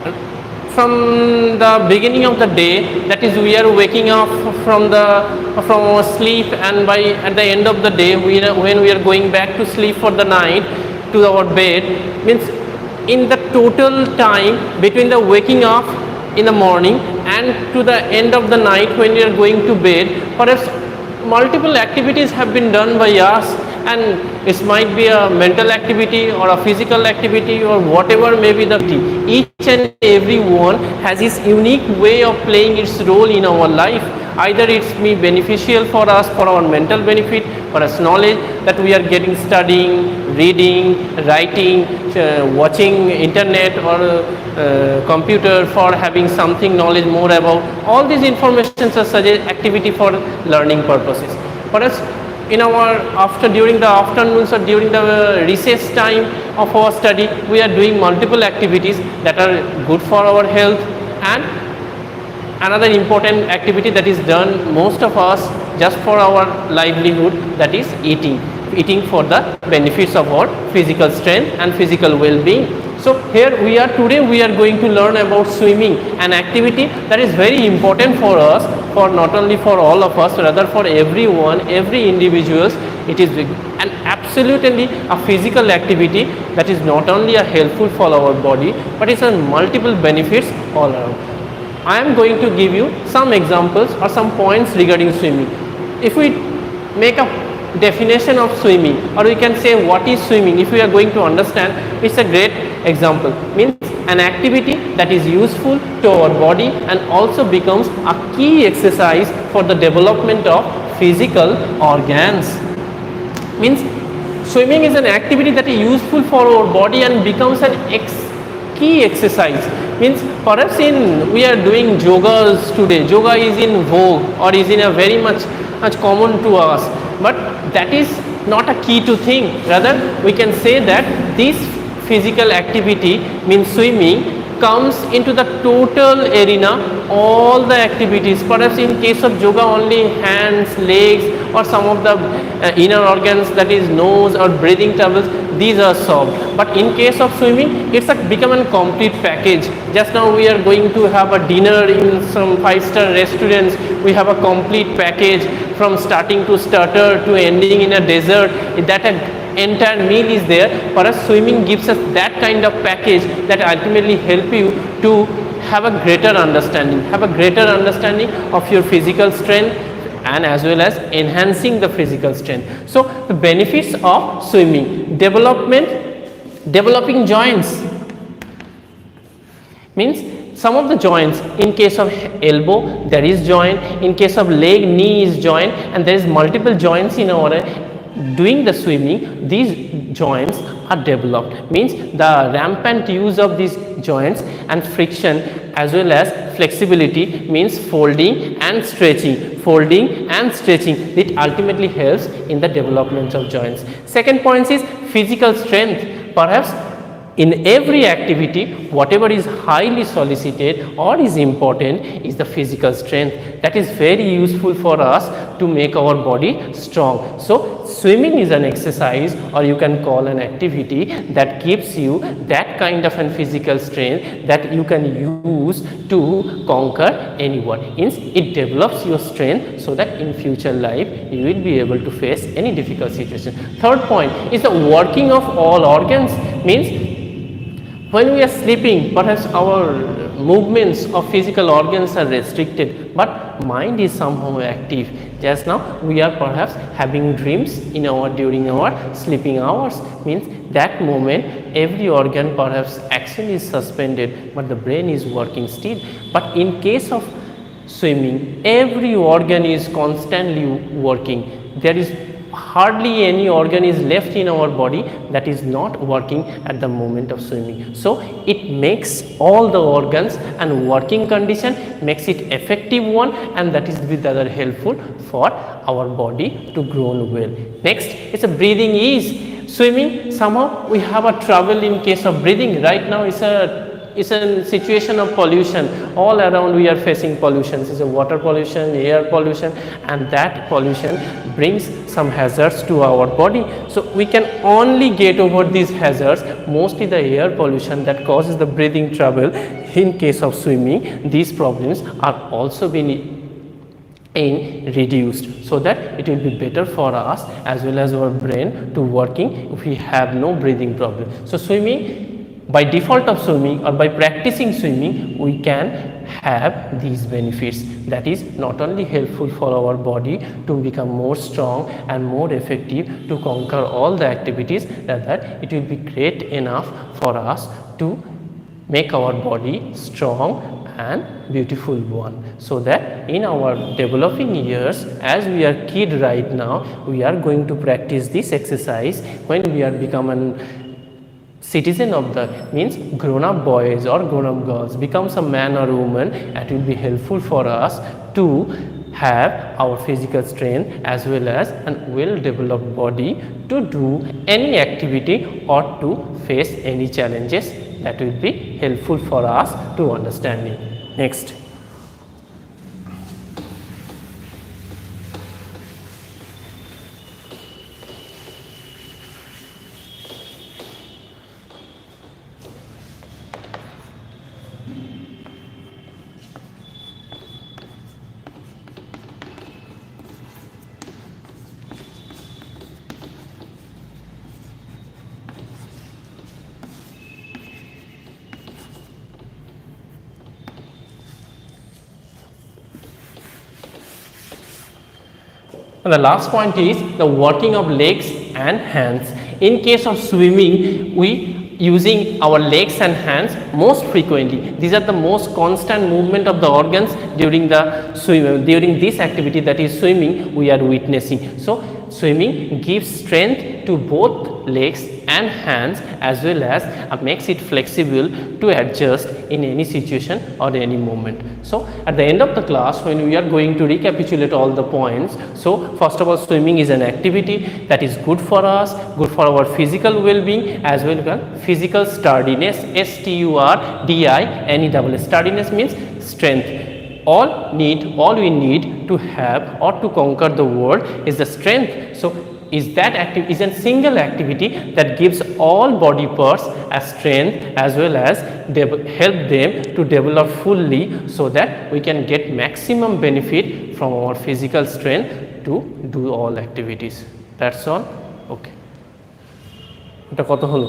from the beginning of the day, that is we are waking up from our sleep, and by at the end of the day when we are going back to sleep for the night to our bed, means in the total time between the waking up in the morning and to the end of the night when we are going to bed, perhaps multiple activities have been done by us, and it might be a mental activity or a physical activity or whatever may be the activity. Each and every one has its unique way of playing its role in our life. Either it's be beneficial for us for our mental benefit, for us knowledge that we are getting, studying, reading, writing, watching internet or computer, for having something knowledge more about. All these informations are such an activity for learning purposes. For us, in our during the afternoons or during the recess time of our study, we are doing multiple activities that are good for our health. And another important activity that is done most of us just for our livelihood, that is eating for the benefits of our physical strength and physical well-being. So here we are today, we are going to learn about swimming, an activity that is very important for us, for not only for all of us, rather for everyone, every individuals. It is an absolutely a physical activity that is not only a helpful for our body, but it's a multiple benefits all around. I am going to give you some examples or some points regarding swimming. If we make a definition of swimming, or we can say what is swimming, if we are going to understand, it's a great example. Means an activity that is useful to our body and also becomes a key exercise for the development of physical organs. Means swimming is an activity that is useful for our body and becomes an key exercise. Means perhaps we are doing yogas today. Yoga is in vogue or is in a very much common to us, but that is not a key to thing. Rather, we can say that this physical activity, means swimming, comes into the total arena, all the activities. Perhaps in case of yoga only hands, legs, or some of the inner organs, that is nose or breathing troubles, these are solved. But in case of swimming, it's become a complete package. Just now we are going to have a dinner in some 5-star restaurants. We have a complete package from starting to starter to ending in a dessert. That entire meal is there. For us, swimming gives us that kind of package that ultimately help you to have a greater understanding of your physical strength, and as well as enhancing the physical strength. So the benefits of swimming: developing joints. Means some of the joints, in case of elbow there is joint, in case of leg, knee is joint, and there is multiple joints in our doing the swimming. These joints are developed. Means the rampant use of these joints and friction as well as flexibility, means folding and stretching, it ultimately helps in the development of joints. Second point is physical strength. Perhaps in every activity, whatever is highly solicited or is important is the physical strength. That is very useful for us to make our body strong. So swimming is an exercise, or you can call an activity, that gives you that kind of an physical strength that you can use to conquer anyone. Means it develops your strength so that in future life you will be able to face any difficult situation. Third point is the working of all organs. Means when we are sleeping, perhaps our movements of physical organs are restricted, but mind is somehow active. Just now we are perhaps having dreams during our sleeping hours. Means that moment every organ perhaps action is suspended, but the brain is working still. But in case of swimming, every organ is constantly working. There is hardly any organ is left in our body that is not working at the moment of swimming. So it makes all the organs and working condition, makes it effective one, and that is with other helpful for our body to grow well. Next is a breathing ease. Swimming, somehow we have a trouble in case of breathing. Right now it's a situation of pollution. All around we are facing pollution. It's a water pollution, air pollution, and that pollution brings some hazards to our body. So we can only get over these hazards, mostly the air pollution that causes the breathing trouble. in case of swimming, these problems are also being reduced, so that it will be better for us as well as our brain to working if we have no breathing problem. So swimming, by default of swimming or by practicing swimming, we can have these benefits, that is not only helpful for our body to become more strong and more effective to conquer all the activities, rather it will be great enough for us to make our body strong and beautiful one, so that in our developing years, as we are kid right now, we are going to practice this exercise when we are become a citizen of the means grown up boys or grown up girls, becomes a man or woman. It will be helpful for us to have our physical strength as well as a well developed body to do any activity or to face any challenges. That will be helpful for us to understanding. Next. And the last point is the working of legs and hands. In case of swimming, we using our legs and hands most frequently. These are the most constant movement of the organs during the during this activity, that is swimming, we are witnessing. So swimming gives strength to both legs and hands as well as makes it flexible to adjust in any situation or any moment. So at the end of the class, when we are going to recapitulate all the points, so first of all, swimming is an activity that is good for us, good for our physical well-being as well as physical sturdiness. STURDINESS. Sturdiness means strength. All we need to have or to conquer the world is the strength. So is a single activity that gives all body parts a strength as well as help them to develop fully, so that we can get maximum benefit from our physical strength to do all activities. That's all. Okay, এটা কত হলো?